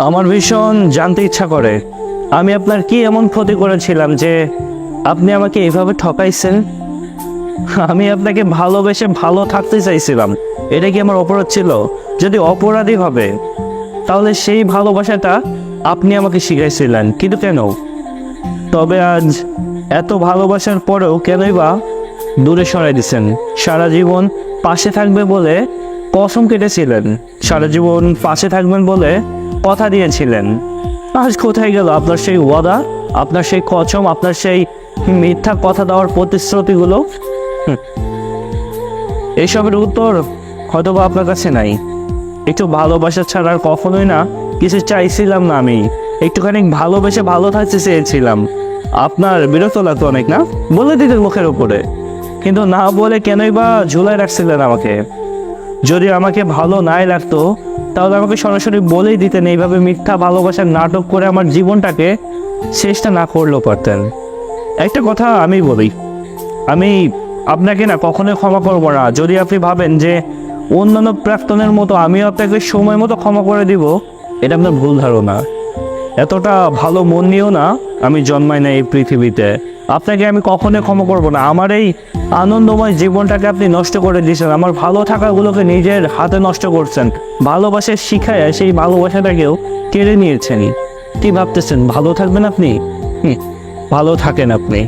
আমার ভীষণ জানতে ইচ্ছা করে আমি আপনার কি এমন ক্ষতি করেছিলাম যে আপনি আমাকে এইভাবে ঠকাইছেন। আমি আপনাকে ভালোবেসে ভালো থাকতে চাইছিলাম, এটা কি আমার অপরাধ ছিল? যদি অপরাধী হবে তাহলে সেই ভালোবাসাটা আপনি আমাকে শিখাইছিলেন, কিন্তু কেন? তবে আজ এত ভালোবাসার পরেও কেনই বা দূরে সরাই দিছেন? সারা জীবন পাশে থাকবে বলে কসম কেটেছিলেন, সারা জীবন পাশে থাকবেন বলে কথা দিয়েছিলেন। আজ কোথায় গেল আপনার সেই ওয়াদা, আপনার সেই কসম, আপনার সেই মিথ্যা কথা দেওয়ার প্রতিশ্রুতিগুলো? এইসবের উত্তর হয়তোবা আপনার কাছে নাই। একটু ভালোবাসা ছাড়া আর কখনোই না কিছু চাইছিলাম না। আমি একটুখানি ভালোবেসে ভালো থাকতে চেয়েছিলাম। আপনার বিরক্ত লাগতো অনেক না? বলে দিতেন মুখের উপরে, কিন্তু না বলে কেনই বা ঝুলাই রাখছিলেন আমাকে? যদি আমাকে ভালো নাই লাগতো তাহলে আমাকে সরাসরি বলেই দিতেন, এইভাবে মিথ্যা ভালোবাসার নাটক করে আমার জীবনটাকে শেষটা না করলেও পারতেন। একটা কথা আমি বলি, আমি আপনাকে না কখনোই ক্ষমা করবো না যদি আপনি ভাবেন যে অন্যান্য প্রাক্তনের মতো আমিও আপনাকে সময় মতো ক্ষমা করে দিব। এটা আপনার ভুল ধারণা। এতটা ভালো মন নিয়েও না আমি জন্মাই না এই পৃথিবীতে। আপনাকে আমি কখনোই ক্ষমা করব না। আমার এই আনন্দময় জীবনটাকে আপনি নষ্ট করে দিয়েছেন, আমার ভালো থাকাগুলোকে নিজের হাতে নষ্ট করছেন, ভালোবাসার শিখায় সেই ভালোবাসাটাকেও কেড়ে নিয়েছেন। কি ভাবতেছেন ভালো থাকবেন আপনি? ভালো থাকেন আপনি।